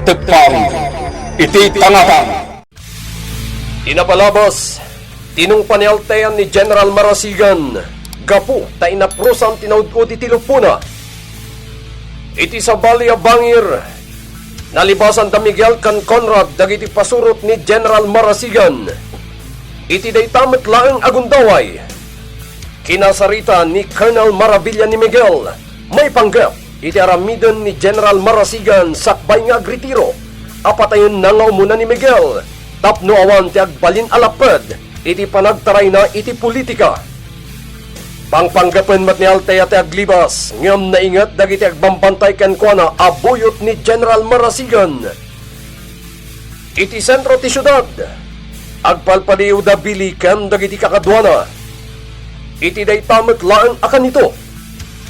tagpang iti tangatan. Inapalabas, tinungpan ni Altean ni General Marasigan, gapu ta inaprusan tinawd-ud iti lupuna. Iti sa Balya Bangir, nalibasan da Miguel kan Conrad dagiti pasurot ni General Marasigan. Iti daytamet laeng agundaway. Kinasarita ni Colonel Maravilla ni Miguel, may panggap iti aramiden ni General Marasigan sakbay nga agritiro. Apatayon nangaw muna ni Miguel, tapno awan ti agbalin alapad iti panagtaray na iti politika. Pangpanggapen mat ni Altea ti aglibas, ngam naingat dagiti agbambantay ken kuana abuyot ni General Marasigan. Iti sentro ti syudad, agpalpaliw da bili ken dagiti kakadwana. Iti daytamet laeng akan ito,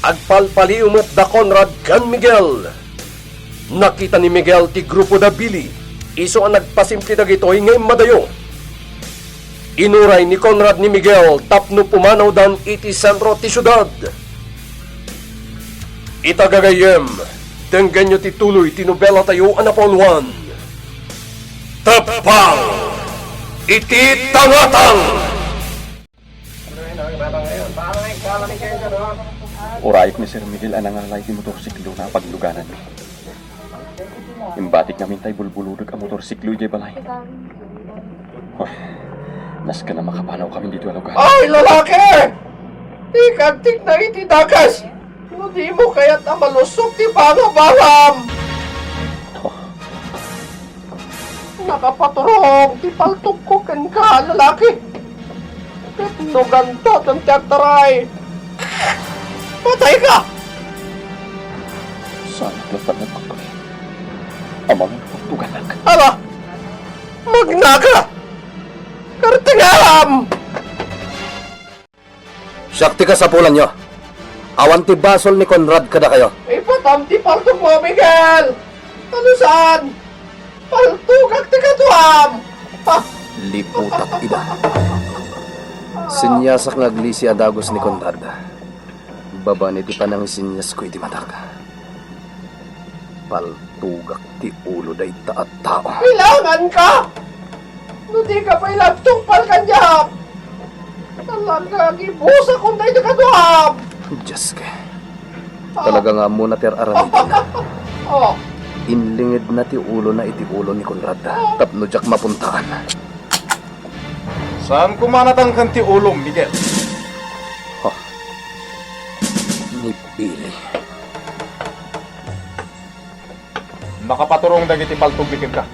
agpalpaliw met da Conrad ken Miguel. Nakita ni Miguel ti grupo da bili, iso ang nagpasimpli dagitoy ngay madayo. Inuray ni Conrad ni Miguel tapno pumanaw dan iti sentro ti syudad. Itagagayem, tenggan nyo ti tuloy ti nobela tayo anapolwan. Tapang iti tangatang! Urayip ni Sir Miguel anangalay ti motorsiklo na pagluganan mi. Imbatik namin tayo bulbuludog ang motorsiklo ijay balay. Hoy, nas ka na makapanaw kami dito ang lugar. Ay, lalaki! Di kantik na iti dakas! Hindi mo kaya't malusok ti pangabalam! Nakapaturong ti paltok ko kan ka, lalaki! No ganda ng teatray! Patay ka! Saan platan ng pagkali? Amang pagtuganak. Ala! Magnaga! Kartingalam! Sakti ka sa pulan nyo. Awan ti basol ni Conrad kada kayo. Ipatam ti paltok mo, Miguel! Ano saan? Paltugak ti katuam! Ha? Liputak ida. Sinyasak ngaglisi adagos ni Conrad. Baba ni di panang sinyas ko iti matak. Paltugak ti ulo day taat tao. Kailangan ka! No di ka pa ilagtungpal kanyang! Talaga, gibusa kung tayo katuam! Diyos ka. Talaga nga muna ter aramidin. Oh, Inlingid na ti ulo na iti ulo ni Conrad. Tapno jak mapuntaan. Saan kumanatang kanti ulong, Miguel? Ni Billy. Nakapaturong dagiti paltog bikin ka.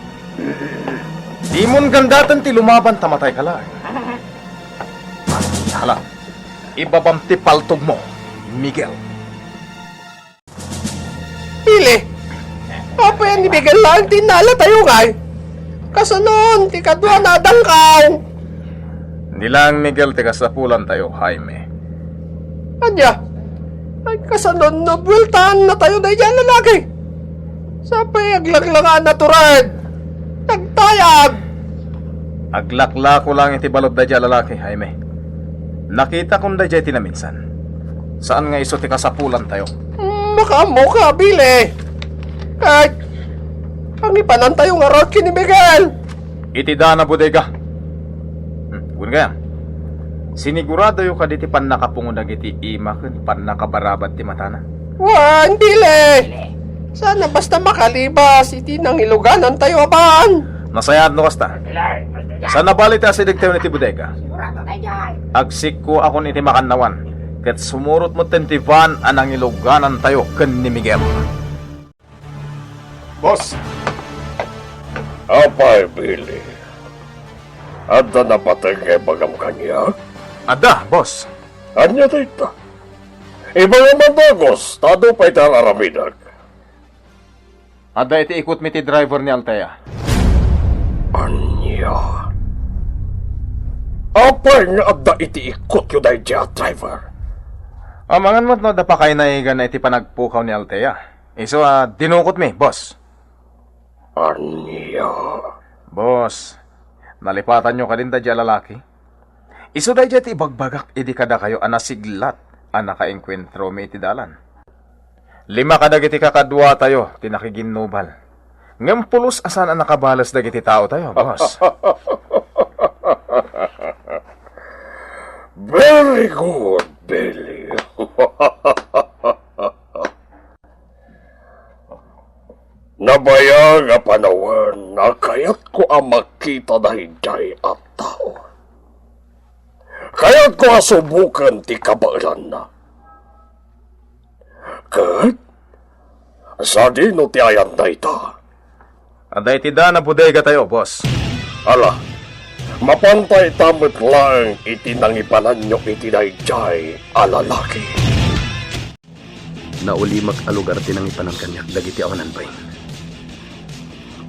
Di mon gandatan ti lumaban tamatay ka lang. Hala, ibabam ti paltog mo, Miguel. Pili! Apa yan ni Miguel lang tinala tayo ngay? Kasanon, ti kadwa na dangkaw! Nilang Miguel ti kasapulan tayo, Jaime. Anya? Ay kasanon na bultan na tayo na yan lalaki! Sapay aglaglangan na turad! Nagtayag! Aglakla ko lang iti balod da dya lalaki, Jaime. Nakita kong da dya tinaminsan. Saan nga iso ti kasapulan tayo? Makamo ka, Bile! Kahit pangipanan tayo nga rocky ni Miguel! Iti da na bodega. Gun gayam. Sinigurado yung kaditi pan nakapungudag iti ima kun pan nakabarabat ti matana. Wan, Bile! Sana basta makalibas, iti nang iluganan tayo aban! Nasayad no kasta. Sa nabalita si digtayo niti bodega. Agsik ko ako niti makannawan. Ket sumurot mo tentivan anang iluganan tayo ken ni Miguel. Boss! Apay, Billy. Adda na patay kay bagam kanya? Ada, boss. Anya dito? Ibang mandagos, tado pa'y tararamidag. Ada iti ikot mi ti driver ni Altea. Anya? Apay nga adda iti ikot yun ay diya, driver? Amangan mo't no, dapa kayo naiga na iti panagpukaw ni Altea. Iso, dinukot mi, boss. Anya? Boss, nalipatan nyo ka din da dya lalaki. Iso da dya ti bagbagak, idi kada kayo anasiglat, anaka-enkwentro mi iti dalan. 5 kadag iti kakadwa tayo, tinakiginnubal. Ngam pulos asan ang nakabalas dagiti tao tayo, boss. Very good, Billy. Nabaya nga panawan na kaya't ko ang makita na hinday at tao. Kaya't ko asubukan ti kabailan na. Kat, sa dino ti ayan na ita. Anday tida na bodega tayo, boss. Ala, mapantay tamot lang itinangipanan nyo itinayjay alalaki. Naulimak a lugar tinangipan ng kanyak dagiti awanan bayin.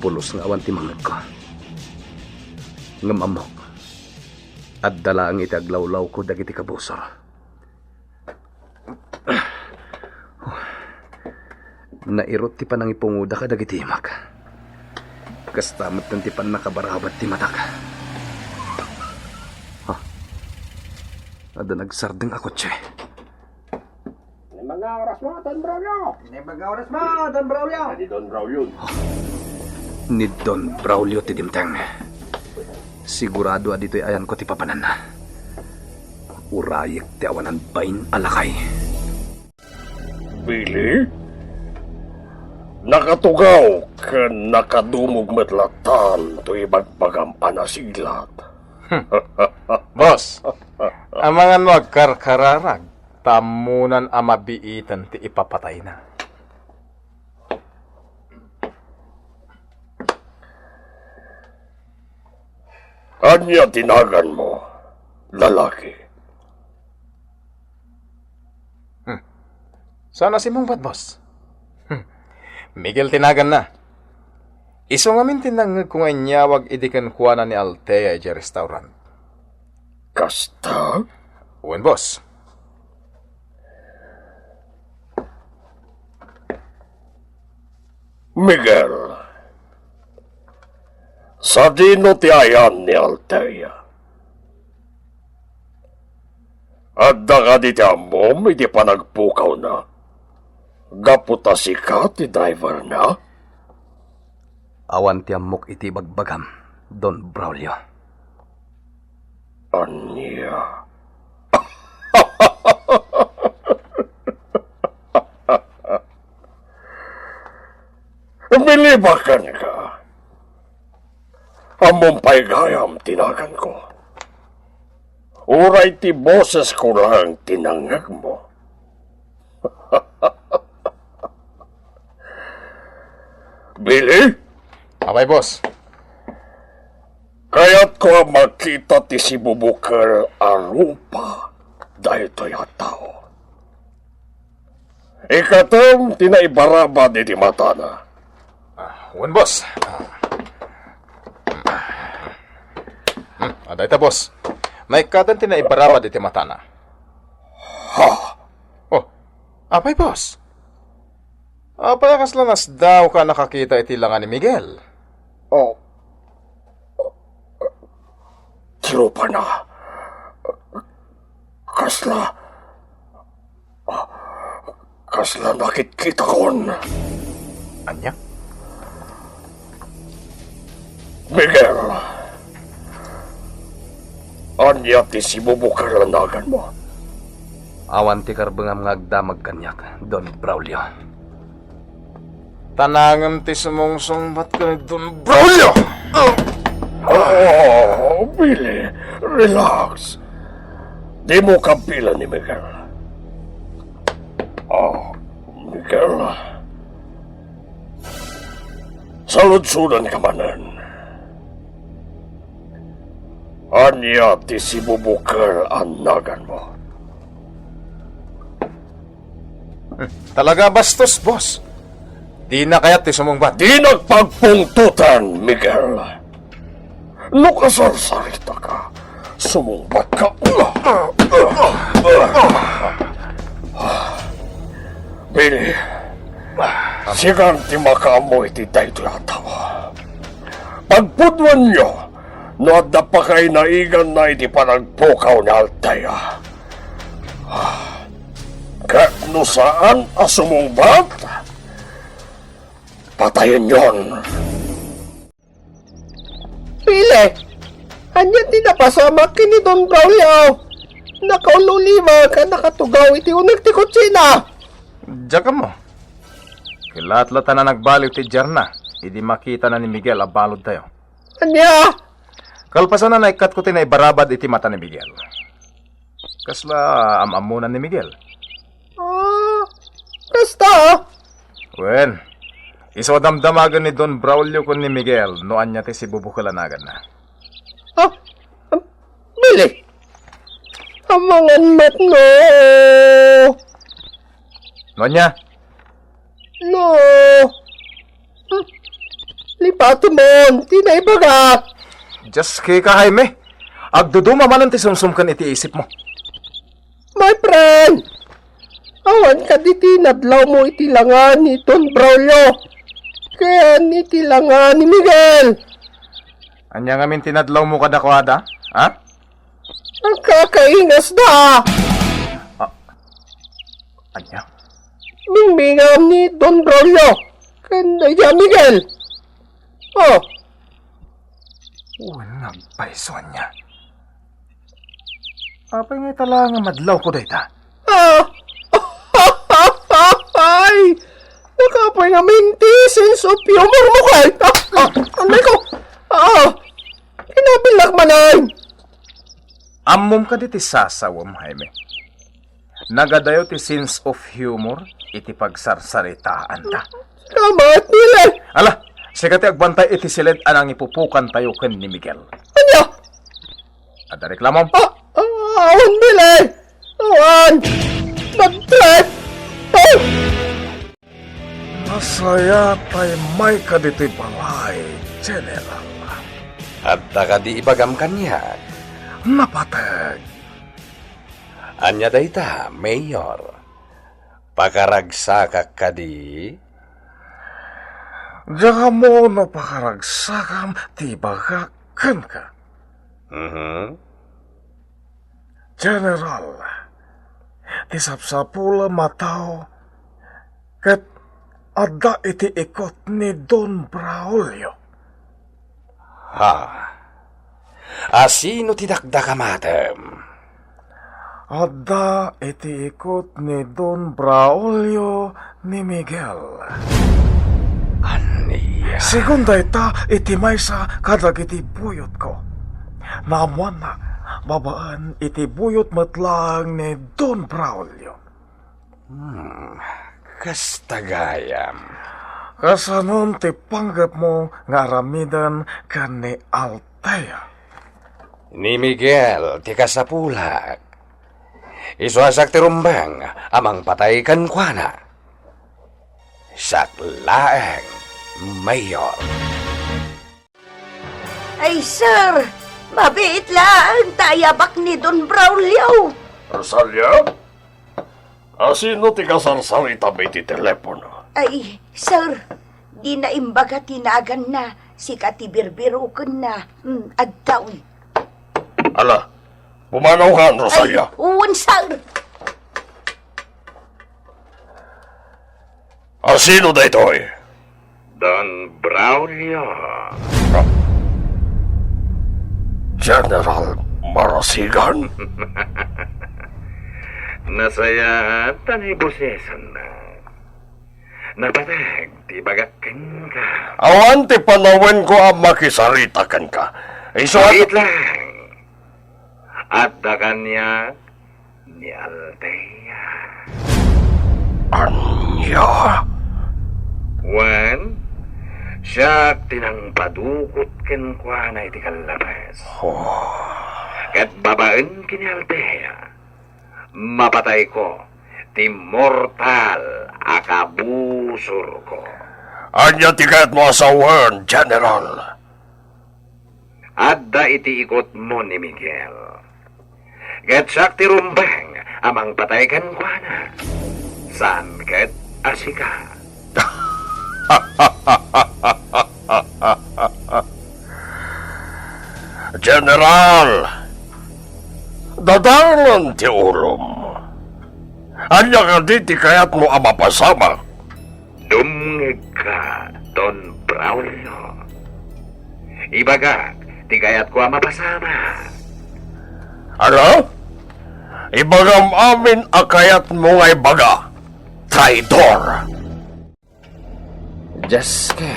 Pulos nga awan ti mangag ko. Ngam amok. At dala ang itaglawlaw ko dagiti kabusor. Nairot ti panangipunguda ka dagiti imak. Kastamot ng ti pan nakabarabat ti matak. Ada nagsardeng ako, tse. Mga oras mo, Don Braulio! Hindi Don Braulio. Ni Don Braulio ti dimteng. Sigurado adito'y ayan ko ti papanan na. Urayek ti awanan bain alakay. Billy? Nakatugaw ka nakadumog matlatan to ibagpagam anasilat. Boss, ang mga nagkarkararag, tamunan ang mabiitan ti ipapatay na. Anya tinagan mo, lalaki. Sana si mong boss? Miguel tinagan na. Iso ngamin tinangag kung ay nyawag idikan kuha na ni Altea di restaurant. Kasta? Uwan, boss. Miguel, sa dino ti ayan ni Altea. At daga di ti amom, iti panagpukaw na. Gaputa si ka ti driver na. Awan ti amok iti bagbagam, Don Braulio. Anya. Bilibakan ka. Among paigayam tinagan ko. Uray ti boses ko lang tinangag mo. Billy? Abay, boss. Kaya't ko ang makita ti si Bubukal arupa dahil to'y tao. Ikatom tinaibaraba di ti mata na. Uwan, boss. Aday ta, boss. May kadan tinaibaraba di ti matana. Ha? Oh, apay, boss. Apay, kaslanas daw ka nakakita iti langan ni Miguel. Oh. Trupa na. Kasla nakikita kon. Anya? Miguel. Anya ti si bubukaranagan mo. Awan ti karbengam ngagdamag kanyak, Don Braulio. Tanangam ti sumungsungbat ka ni Don Braulio! Oh, Billy, relax. Di mo kapilan ni Miguel. Oh, Miguel. Salud-sudan ka manan. Anya ti si bubukal anagan mo. Talaga bastos, boss. Di na kaya't ti sumungbat. Di nagpagpungtutan, Miguel. Lukasarsarita ka. Sumumbat ka. Billy, sigang ti makaamoy ti dayto yatawa. Pagpudwan nyo, no adda pa kay naigan na iti panagpukaw na Altea. Kat no saan asumungbat? patayin yon. Pili! Anyan din napasama kini Don Braulio. Nakaululima ka nakatugaw iti unag ti kutsina. Diyan ka mo. Kilat-lata na nagbaliw ti Jarna. Idi makita na ni Miguel abalod tayo. Anya? Kalpasan na naikat ko tinaibarabad iti mata ni Miguel. Kasla amamunan ni Miguel. Basta. Wen, iso damdamagan ni Don Braulio kun ni Miguel noan niya ti si bubukalanagan na. Bili. Amangan mat no. Noan niya? No. Lipato mon, tinaibaga. Just kay ka, Jaime. Agduduma man ang ti sumsumkan iti isip mo. My friend. Awan ka di tinadlaw mo itilangan ni Don Braulio. Kaya nitilangan ni Miguel. Anya ngamin tinadlaw mo kadakwada? Ha? Ang kakaingas na. Anya? Mingmingam ni Don Braulio. Kanda ya Miguel. Oh. Nagpaiso niya. Apay nga tala nga madlaw ko dayta. Ay! Nakapay nga minti sense of humor mo kay. Anay ko. Pinabilak manay. Ammom ka diti sasawam, Jaime. Nagadayo ti sense of humor iti pagsarsaritaan ta. Salamat nila. Ala, sikati agbantay iti silid anang ipupukan tayo ken ni Miguel. Ano? Ada reklamom? Awan nila. Awan. Nag-trip. Oh! Masaya tayo may kaditi balay, General. At ka di ibagam kanya. Napatag. Anya dayta, Mayor. Pakaragsak ka di? Diyan mo no pakaragsakam tibagakan ka. General, tisapsapula mataw kat ada iti ikot ni Don Braulio. Sino tidakdakamatem? Ada iti ikot ni Don Braulio ni Miguel. Aniya? Segunda ita iti may sa kadag iti buyot ko. Naamuan na, babaan iti buyot matlang ni Don Braulio. Kastagayam. Kasanon ti panggap mo nga aramidan ka ni Altea. Ni Miguel, ti kasapulak. Isuasak ti rumbang, amang patay kan kuana. Saklaeng, Mayor. Ay, sir! Mabait lang tayabak ni Don Braulio. Rosalia? Sino ti kasarsarita may ti telepono? Ay, sir, di na imbaga tinagan na si Katibirbiro ko na adtaon. Ala, pumanaw ka, Rosalia. Ay, uwan, sir! Sino da ito eh? Don Braulio. General Marasigan? Nasaya tanay bosesan na. Napatag, di bagakin ka. Awan ti panawen ko ang makisarita kan ka. Wait lang. At da kanya ni Altea. Anya? Wan, siya tinang padukot ken kwa na iti kalabas. Kat babaan kini Altea. Mapatay ko, ti mortal akabusor ko. Anya ti kahit mo asawan, General? Adda iti ikot mo ni Miguel. Gatsak ti rumbang amang patay kan kwa na. Saan kat asika? General, dadalan ti ulom. Anya ka di ti kayat mo ang mapasama. Dumngeg ka, Braulio. Ibaga, tigayat ko ang mapasama. Ano? Ibagam amin akayat mo ngay baga, traidor! Jaske,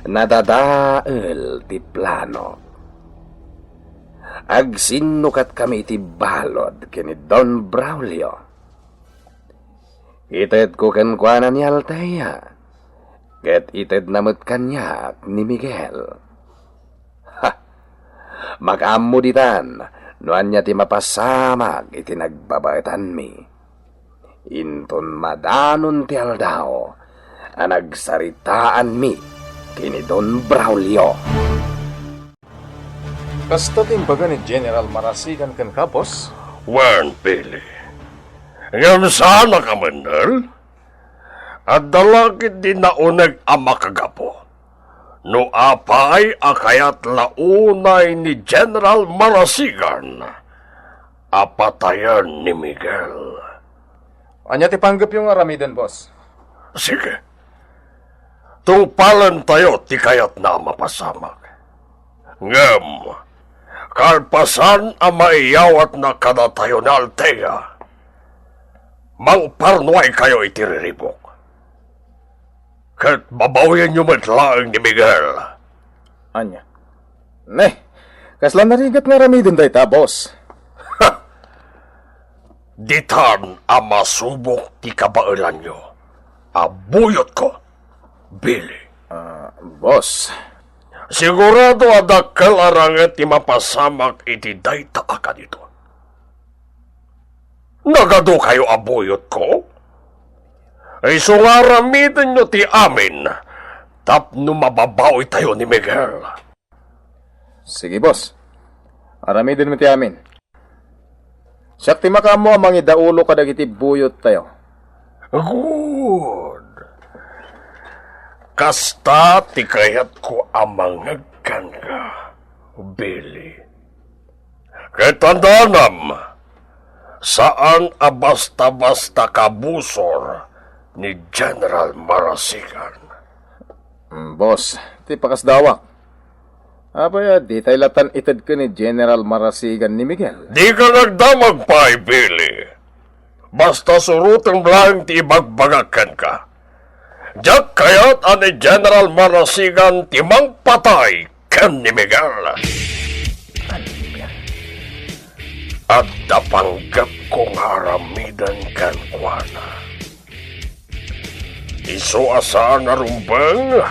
nadadael ti plano. Agsinukat kami ti balod kini Don Braulio. Ited ko kenkwana ni Altea, ket ited namut kanyak ni Miguel. Ha! Mag-ammo ditan, noan niya ti mapasamag iti nagbabaitan mi. Inton madanon ti aldao, nagsaritaan mi kini Don Braulio. Kasta timbaga ni General Marasigan kan kapos, Wan, Billy. Ngam sana ka manal? At dalakit din naunag ang makagapo. No apay akayat launay ni General Marasigan. Apatayan ni Miguel. anya ti panggap yung aramidan, boss. Sige. Tungpalan tayo ti kayat na mapasamag. Ngam, kalpasan ang maiyawat na kada tayo na Altea. Mangparnoy kayo itiriribok. Kat babawian nyo matlaang ni Miguel. Anya? Kasla narigat nga ramidin day ta, boss. Ditan ang masubok ti kabailan nyo. Abuyot ko, Billy. Boss, Sigurado adakal arangat ti mapasamak iti dayta akan ito. Nagado kayo abuyot ko? Ay sungaramitan nyo ti amin, tapno mababawi tayo ni Miguel. sige, boss. Aramidin mo ti amin. Siyak ti makamo ang mga idaulo kadagiti buyot tayo. Good. Kasta ti kayat ko amangagkan ka, Billy. Ketandanam, saan basta-basta kabusor ni General Marasigan? Boss, ti pakasdawak. Abaya, di tayo latan itad ka ni General Marasigan ni Miguel. Di ka nagdamag pa, Billy. Basta surutang lang ti ibagbagakan ka. Diyak kayat ani General Marasigan timang patay kan ni Miguel. At napanggap kong haramidan kan kuana. Isu asaan na rumbang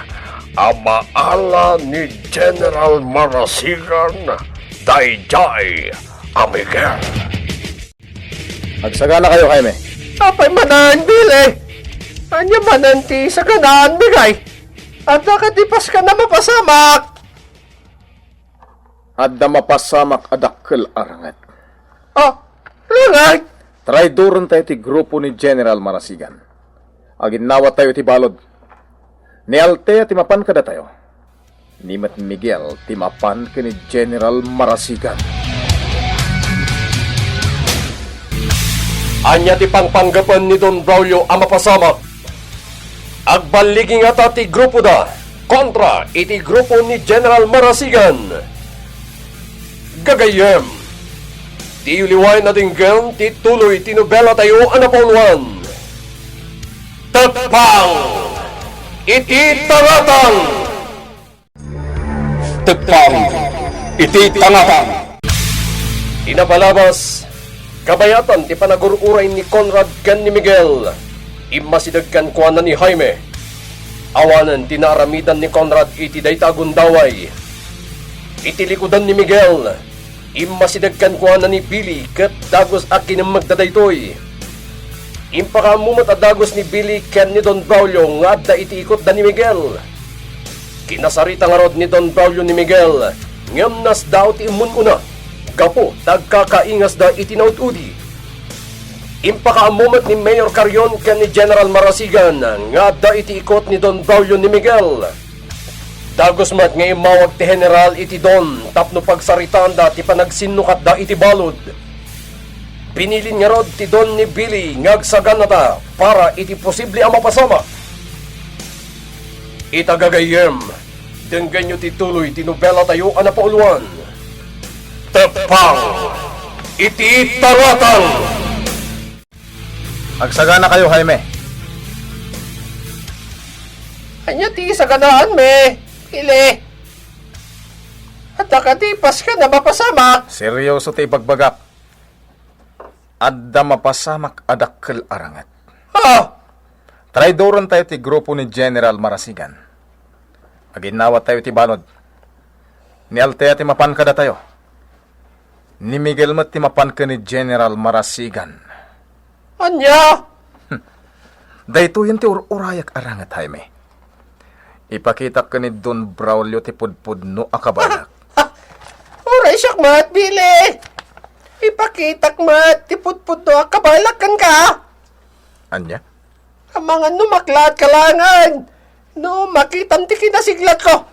amaala ni General Marasigan dayjay a Miguel. Magsagala kayo, Jaime. Apay manan, Billy. Anya mananti sa kanaan, bigay. At nakatipas ka na mapasamak. Adda mapasamak adakkel arangat. Langay. Traidoron tayo ti grupo ni General Marasigan. Aginawa tayo ti balod. Ni Altea ti mapan kada tayo. Ni Mat Miguel ti mapan ka ni General Marasigan. Anya ti pangpanggapan ni Don Braulio ang mapasamak. Agbaligi nga ta ti grupo da kontra iti grupo ni General Marasigan. Gagayem, ti uliway na dinggam ti tuloy ti nobela tayo anapaunwan. Tagpang! Iti tangatang! Tagpang! Iti tangatang! Inapalabas, kabayatan ti panagururay ni Conrad ken ni Miguel. Imasidagkan kuana ni Jaime. Awanan tinaramidan ni Conrad iti dayta gundaway. Iti likudan ni Miguel. Imasidagkan kuana ni Billy ket dagos akin ang magdadaytoy. Impakamumat a dagos ni Billy ken ni Don Braulio nga adda iti ikot da ni Miguel. Kinasarita nga rod ni Don Braulio ni Miguel. Ngem nas daw ti imun una. Gapo tagkakaingas da iti nautudi. Impakaamumat ni Mayor Carion ken ni General Marasigan nga da iti ikot ni Don Braulio ni Miguel. Dagos mat nga imawag ti General iti Don tapno pagsaritaan da ti panagsinukat da iti balod. Pinilin nga rod ti Don ni Billy ngagsagan na ta para iti posible ang mapasama. Itagagayem, denggan nyo tituloy tinubela tayo anapauluan. Tepang, iti taratang! Agsagana kayo, Jaime. Anya ti sa ganaan, me. Ili. At nakatipas ka na mapasamak. Seryoso ti pagbagak. Adda mapasamak adakkel arangat. Ha? Traidoron tayo ti grupo ni General Marasigan. Aginawa tayo ti balod. Ni Altea ti mapan kada tayo. Ni Miguel mat ti mapan ka ni General Marasigan. Anya? Dahito yun ti urayak arangat, Jaime. Ipakita ka ni Don Braulio ti pudpud no akabalak. Oray siyak mat, Bili. Ipakitak mat, tipudpud do kabalakan ka. Anya? Ang mga numaklat kalangan. No, makitam ti kinasiglat ko.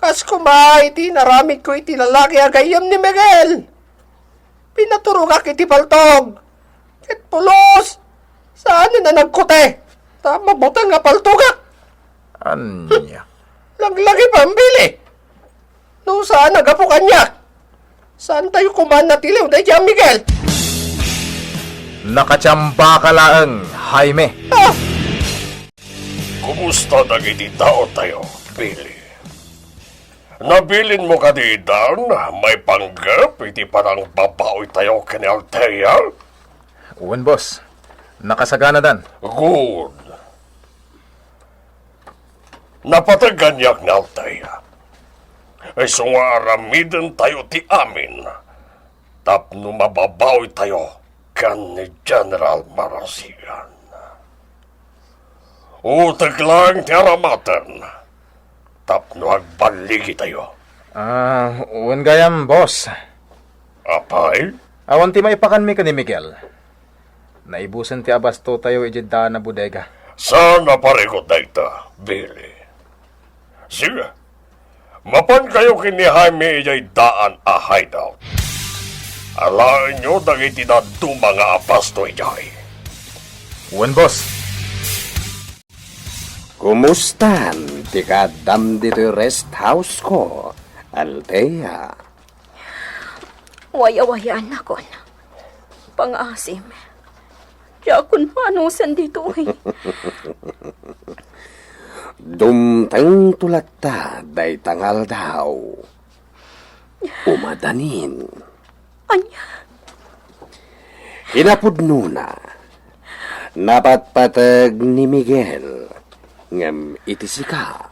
Kas kumay, iti naramid ko iti lalaki agayam ni Miguel. Pinaturo ka kiti paltog. Ket pulos. Saan na nagkute? Tama butang nga paltogak. Anya? Laglagi pambili. No, saan nagapukan niya? Saan tayo kuman na tiliw na dyan, Miguel? Nakachamba ka laeng, Jaime. Ah! Kumusta nagiti tao tayo, Billy? Nabilin mo ka di Dan, may panggap, iti parang babaoy tayo kani Altea? Uwan, boss. Nakasagana dan. Good. Napataganyak na Altea. Ay sungaramidan tayo ti amin. Tapno mababaoy tayo kan ni General Marasigan. Utag lang ti aramatan. Tapno agbaligi tayo. Uwan gayam, boss. Apay? Awan ti maipakan mi ka ni Miguel. Naibusan ti abasto tayo ijidda na bodega. Sana paregot na ita, Billy. Sige. Mapan kayo kini Jaime ijay daan a hideout. Alain nyo dagiti na mga apasto ijay. Uwan, boss. Kumusta? Tikadam dito yung rest house ko, Altea. Waya-wayaan ako na. Pang-asim. Yakon manusan dito eh. Dumtang tulata, day tangal daw. Umadanin. Anya? Hinapudno na. Napatpatag ni Miguel. Ngam itisika.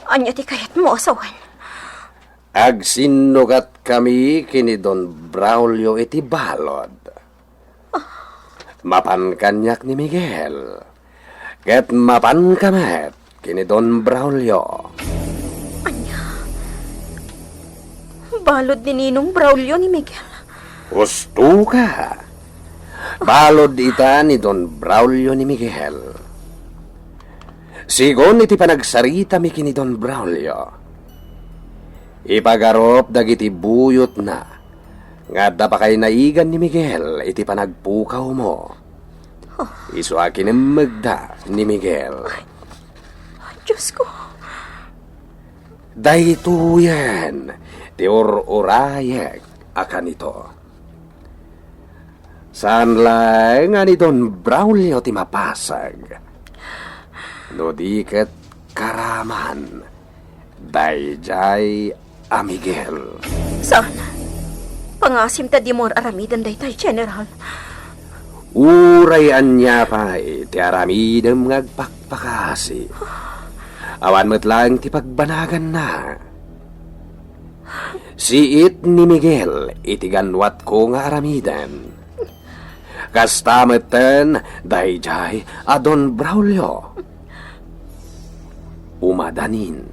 Anya ti kayat mo asawan? Agsinugat kami kini Don Braulio iti balod. Mapan kanyak ni Miguel. Ket mapan kamet kini Don Braulio. Anya? Balod ni Ninong Braulio ni Miguel. Gusto ka. Balod ita ni Don Braulio ni Miguel. Sigon iti panagsarita mi kini Don Braulio. Ipagarop dagiti buyot na. Nga pa kay naigan ni Miguel iti panagpukaw mo. Isu akin ang magda ni Miguel. Diyos ko. Dahito yan. Ti urayek akan ito. Saan lang nga ni Don Braulio ti mapasag. No diket karaman. Dayjay a Miguel. Saan? Pangasim ta di mor aramidan day tay, General. Urayan niya pa ti aramidem ngagpakpakasi. Awan mo't lang ti pagbanagan na. Siit ni Miguel itiganwat ko nga aramidan. Kastameten dayjay a Don Braulio. Umadanin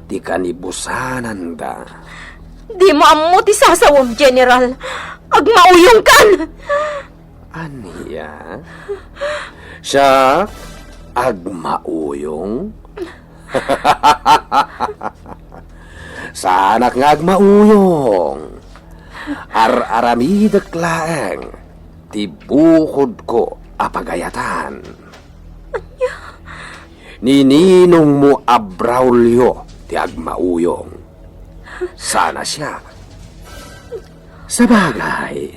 ti kanibusanan da. Di mo ammo ti sasawom, General. Agmauyong kan! Aniya? Siya agmauyong? Sanak nga agmauyong. Ar-aramidak laeng. Ti bukod ko apagayatan. ni ninong mo Abraulio ti agmauyong. Sana siya. Sa bagay,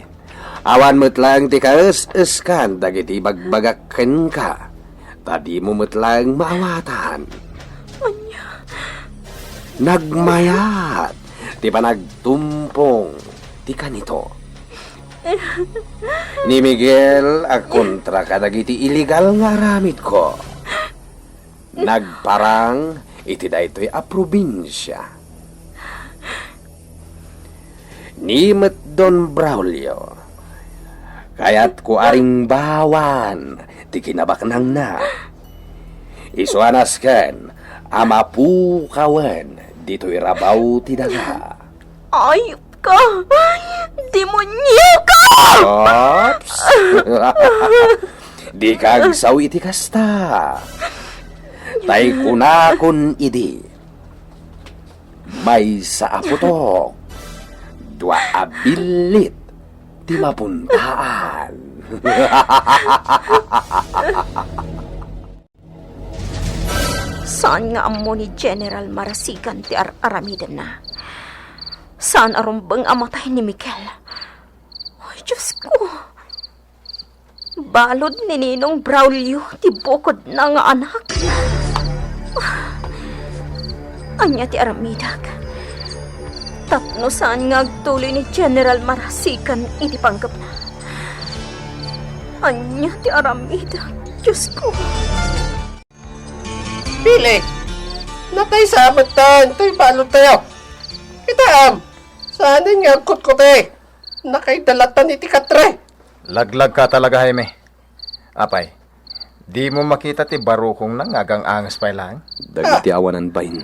awan mo't lang ti kaes-eskan dagiti bagbagakken ka. Tadi mo mo't lang maawatan. Nagmayat, ti panagtumpong, ti kanito. Ni Miguel, kontra ka dagiti illegal nga aramid ko. Nagparang, iti daytoy a probinsya. Ni Don Braulio, kaya't ko aring bawan, ti kinabaknang na. Isuanas ken, amapukawan, dito'y rabaw ti daga. Ayop ka! Demonyo ka! Ops! Di kag sawi ti kasta. Tay kunakon idi. May sa aputok. Dua abilit ti mapuntaan. Saan nga amo ni General Marasigan ti aramiden na? Saan arumbang amatay ni Miguel? Ay, Diyos ko! Balod ni Ninong Braulio ti bukod na nga anak. Anya ti aramidag. Tapno saan nga agtuloy ni General Marasigan iti panggap na. Anya ti aramidag. Diyos ko! Bili, natay sa amatan, to'y balot tayo. Kita saan nga angkot ko te? Nakaidalatan iti katre. Laglag ka talaga, Jaime. Apay, di mo makita ti barukong nang agang angas pa lang? Dagiti awanan bain.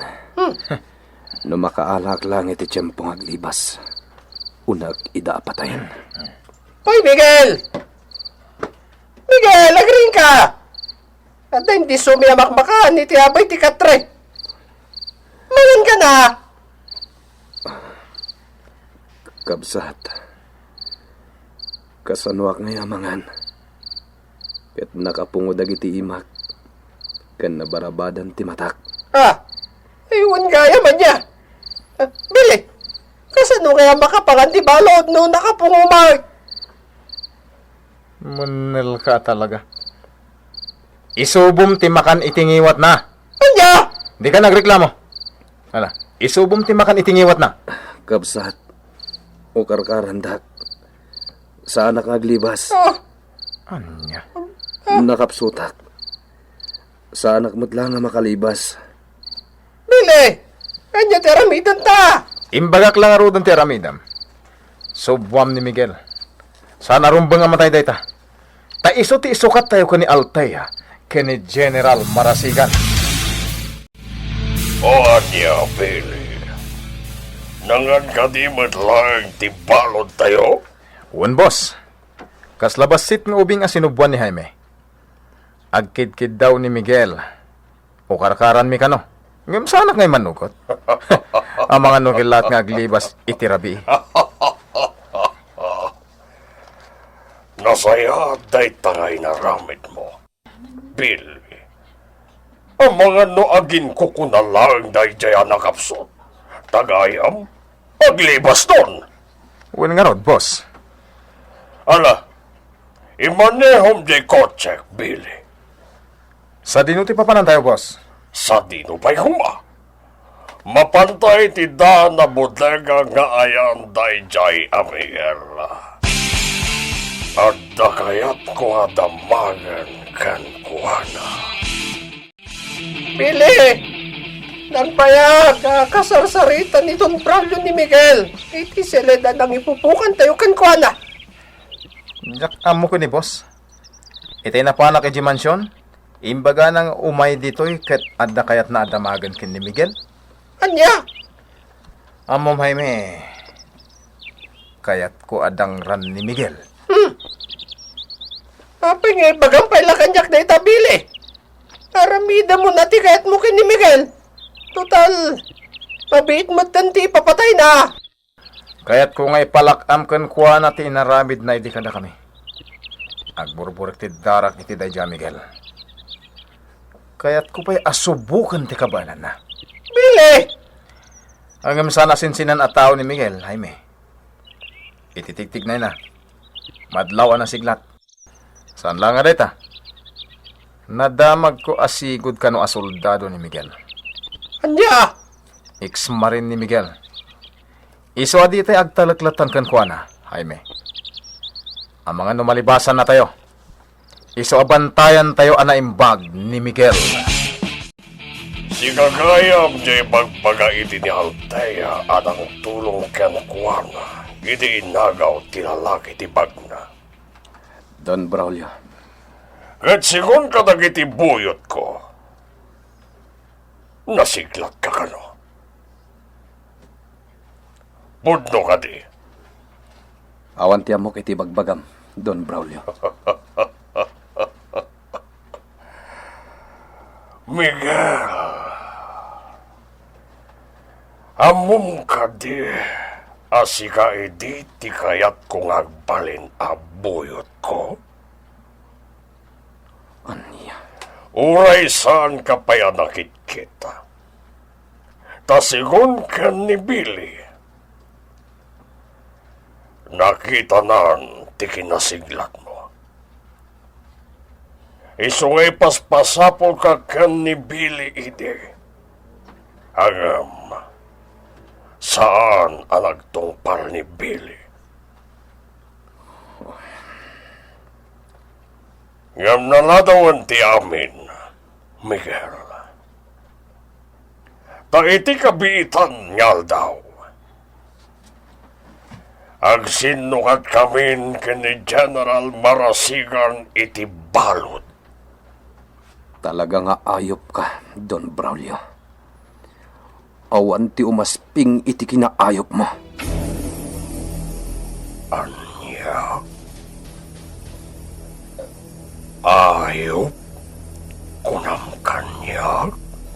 No makaalak lang iti tiyempong aglibas. Unag ida patayin. Hoy, Miguel! Miguel, agring ka! At hindi sumiyamakmakaan iti abay ti katre. Mangan ka na! Kabsat. Kasanwak nga yamangan. Ket nakapungod agiti imak. Kan nabarabadan ti matak. Iwan gaya man niya. Bili, kasano kaya makapangan ti balod no nakapungumay? Munil ka talaga. Isubom ti makan itingiwat na. Anya? Di ka nagreklamo. Hala, isubom ti makan itingiwat na. Kabsat. O karkarandak. Sa anak aglibas. Anya? Nakapsutak. Sa anak mo't lang nga makalibas. Bili, kanya teramidan ta. Imbagak lang arudan ti aramidam. Subwam ni Miguel. Sana rumbang amatay dayta. Ta iso ti isukat tayo ka ni Altea, ka ni General Marasigan. O anya, Billy. Nangan ka di lang ti balod tayo? Wan, boss. Kaslabasit ng ubing asinubuan ni Jaime. Agkid-kid daw ni Miguel. O karkaran mi kano. Ngam sana ngay manukot. Ang mga nukilat nga aglibas itirabi. Nasaya day tangay na ramit mo. Billy. Ang mga noagin ko kunalang day jaya nakapsot. Tagayam, aglibas ton. Wan nga rod, boss. Ala, imanehom di kotse, Billy. Sa dinuti pa panan tayo, boss. Sa dino pa'y huma. Mapantay ti da na bodega nga ayan day jay Amigela. At da kayat ko nga damagan kan kuwana. Bili, nagbayag kasarsaritan ni Don Braulio ni Miguel. Iti seleda nang ipupukan tayo kan kuana. Jak amo ko ni boss. Itay na pa na kay Jimansyon. Imbaga nang umay dito'y ket adda kayat na adamagan kin ni Miguel. Anya? Amom Jaime. Kayat ko adang ran ni Miguel. Apay nga bagang pala kanyak na itabili. Aramida mo nati kayat mo kin ni Miguel. Total, pabiit mo tanti papatay na. Kayat ko ngay palakam kan kuha na ti inaramid na idi kada kami. Agburburik ti darak iti dayja Miguel. Kaya't ko pa'y asubukan ti kabanan na. Bili! Hanggang sana sinsinan at tao ni Miguel, Jaime. Ititigtig na. Madlaw na siglat. Saan lang nga deta? Nadamag ko asigod ka no asoldado ni Miguel. Anya! Iksmarin ni Miguel. Iso adi tayo agtalaklatan kan kuha na, Jaime. Ang mga numalibasan na tayo. Iso abantayan tayo anaimbag ni Miguel. Si kagayam di pagpagaiti ni Altea at ang tulong ken kuwana. Iti inagaw tinalaki ti bagna. Don Braulio, At sigon ka dagiti buyot ko, nasiglat ka kano. Budno ka di. awan ti amok iti bagbagam, Don Braulio. Miguel, amom ka di, asika edi ti kayat kong agbalin a buyot ko. Anya? Uray saan ka pa'y nakit kita. Tasigon ka ni Billy. Nakita nan ti kinasiglat mo. Isungay paspasapol ka kan ni Billy ide. Agam, saan ang nagtungpal ni Billy? Ngam naladawan ti amin, Miguel. Ta iti kabiitan nyal daw. Agsinukat kamin kini General Marasigan iti balod. Talaga nga ayop ka, Don Braulio. Awan ti umasping iti kinaayop mo. Anya? Ayop? Kunam kanya?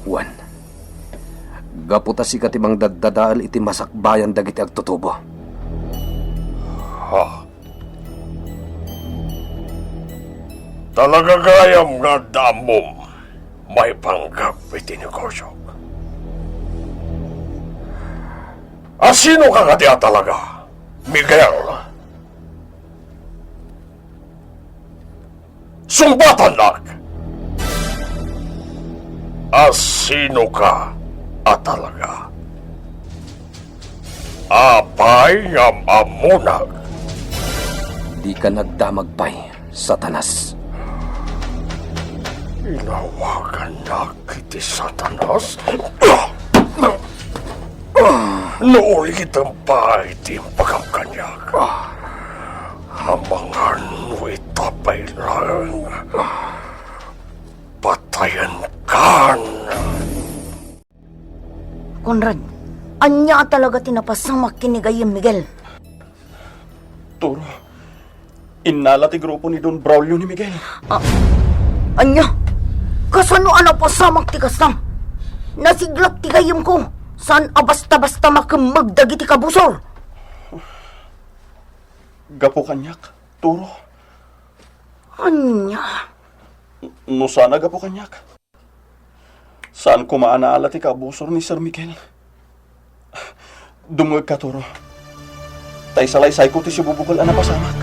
Juan, gaputa si katibang daddadaal iti masakbayan dagiti agtutubo. Ha? Talaga gayam nga damom may panggap iti negosyo. Sino ka nga diya talaga, Miguel? Sumbatan lang! Sino ka talaga? Apay ngam amunag. Di ka nagdamagpay, Satanas. Inawagan na kiti Satanas? Nooli kitang bahay di pagkamkanyag. Hamangan mo itapay lang. Patayan kan. Conrad, anya talaga tinapasamak kinigayam, Miguel. Turo, inala ti grupo ni Don Braulio ni Miguel. Anya, kasano pasamak ti kasam? Nasiglat ti gayam ko. Saan basta-basta makimagdagi ti kabusor? Gapo kanyak, Turo. Anya? No sana gapo kanyak. Saan ko maanaala ti kabusor ni Sir Miguel? Dumag ka, Turo. Tay salaysay ko ti si bubukol na pasamak.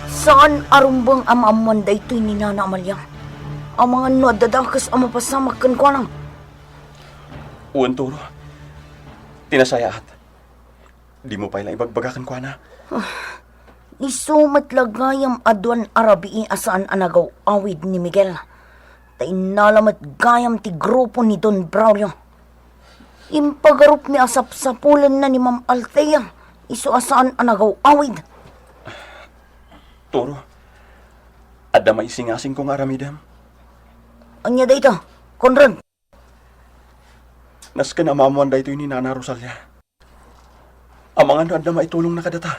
Saan arumbang amamuan da ito'y ni Nana Amalia? Ang mga nadadakas ang mapasamak kan ko lang. Uwan, Turo. Tinasayaat. Di mo pa ilang ibagbagakan ko na. Isumat lagayam adwan arabii asaan anagaw awid ni Miguel. Tainalamat gayam ti grupo ni Don Braulio. Impagarup mi asap-sapulan na ni Ma'am Althea. Isu asaan anagaw awid. Turo, adda may singasing kong aramidam. Anya da ito, Conrad. Nas ka na mamuan da ito ni Nana Rosalia. Amang ano adda maitulong na kadata.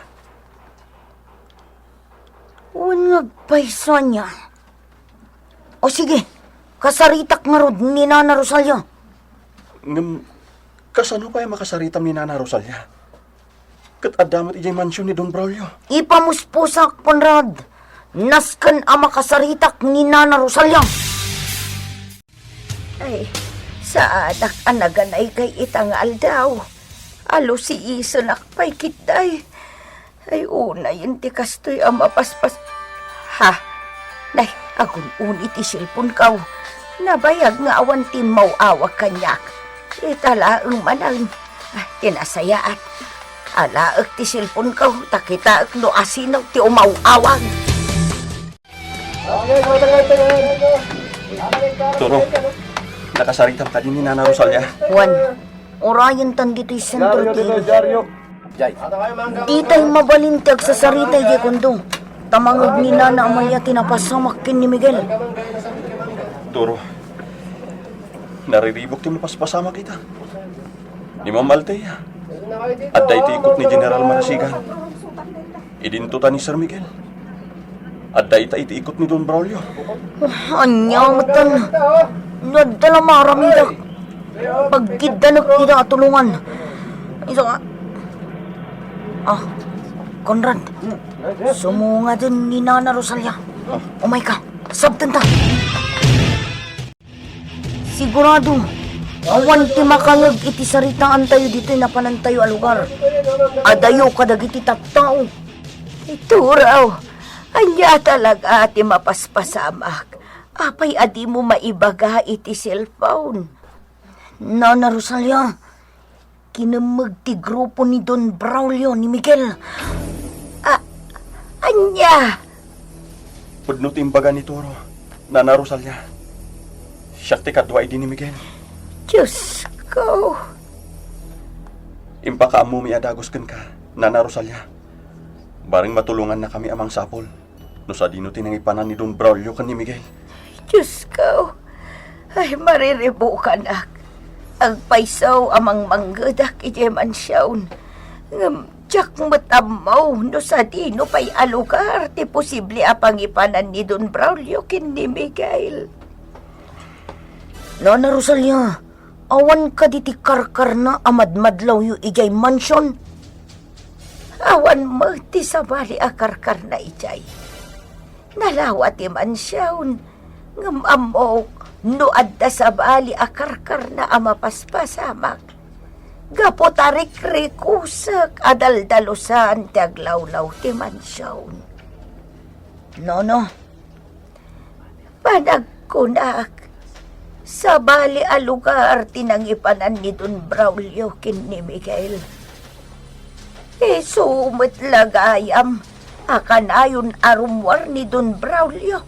Unag paysa niya. O sige, kasaritak nga rod ni Nana Rosalia. Ngam, kasano pa yung makasaritam ni Nana Rosalia? Kat adamat ijay mansyon ni Don Braulio. Ipamuspusak, Conrad. Naskan ang makasaritak ni Nana Rosalia. Ay, sa anak-anagan ay kay itangal daw. Alo si Ison akpay kitay. Ay, una yun ti kastoy ang mapaspas. Ha? Nay, agun unit isilpon kaw. Nabayag nga awan ti mawawag kanyak. Italaang manang. Tinasayaan. Alaag ti silpon kaw. Takitaag no asinaw ti umawawag. Turo, nakasaritam ka din ni Nana Rosalia. Juan, orayan tan dito'y sentro ti. Jay, Di tayo mabalintag sa saritay di kundo. Tamangag ni Nana Amalia tinapasamak kin ni Miguel. Turo, nariribok ti mapaspasama kita. Ni Ma'am Altea. At dahi ti ikot ni General Marasigan. Idintutan ni Sir Miguel. At dahi ta iti ikot ni Don Braulio. Anyamatan. Nadala maramidak. Pagkidanak tidak tulungan. Isa nga. Conrad. Sumunga din ni Nana Rosalia. Umay ka. Sabtan ta. Sigurado. Awan ti makalag iti saritaan tayo dito na panantayo a lugar. Adayo kadag iti tattao. Ito raw. Anya talaga ati mapaspasamak. Apay adi mo maibaga iti cellphone. Nana Rosalia, kinamag ti grupo ni Don Braulio ni Miguel. Anya? Pudno ti imbaga ni Turo, Nana Rosalia. Siyak ti kadwa idi ni Miguel. Diyos ko. Impaka mo mi adagos ken ka, Nana Rosalia. Baring matulungan na kami amang sapol. No sa dino tinangipanan ni Don Braulio kan ni Miguel. Diyos ko. Ay, mariribo ka na. Ang paisaw amang manggadak iti mansyawn. Tiyak matamaw no sa dino pa'y alugar ti posible apangipanan ni Don Braulio kin ni Miguel. Nana Rosalia, awan ka di ti karkar na amadmadlaw yu ijay mansyon. Awan mo ti sabali a karkar na ijay. Nalawa ti mansyon. Ngamamok no adda sabali a karkar na amapaspasamak. Gapotarik rikusak adaldalosan ti aglawlaw ti mansyon. Nono, panagkunak. Sa bali a lugar tinangipanan ni Don Braulio kin ni Miguel. Sumit lagayam, akanayon arumwar ni Don Braulio,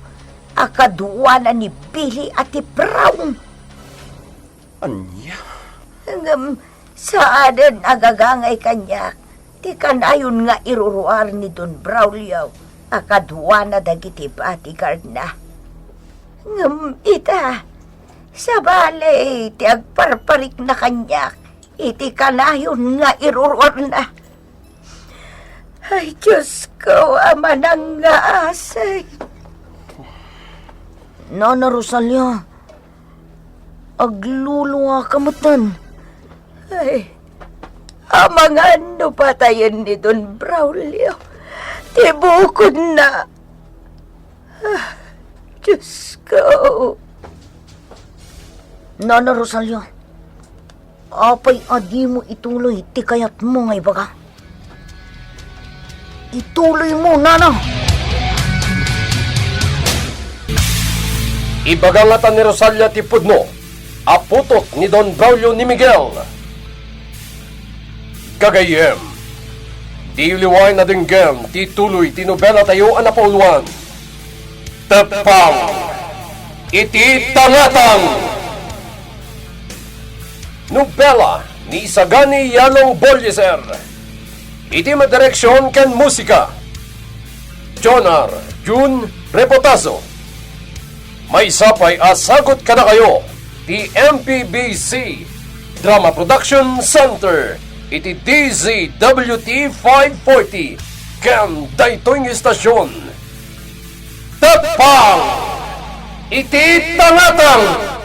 akaduwana ni Billy at ti Brown. Anya? Saadan agagangay kanya, ti kanayon nga iruruar ni Don Braulio, akaduwana dagiti bodyguard na. Ita, sa bale, iti agparparik na kanyak, iti kanayon nga iruruar na. Ay, Diyos ko, ama nang nga asay. Nana Rosalia, agluluwa kamutan. Ay, amang ano patayin ni Don Braulio, tibukod na. Diyos ko. Nana Rosalia, apay adi mo ituloy, tikayat mo ngay baga. Ituloy mo, Nana! Ibagangatan ni Rosalia ti pudno, aputot ni Don Braulio ni Miguel. Gagayem, di liway na dinggem, ti tuloy tinubela tayo anapauluan. Tepang, iti tangatang! Nobela ni Isagani Yalong Bolyeser. Iti madireksyon ken musika. Jonar Jun Repotazo. May sapay asagot ka na kayo. Ti MPBC Drama Production Center. Iti DZWT 540. Ken daytoy istasyon. Tepang! Iti tangatang!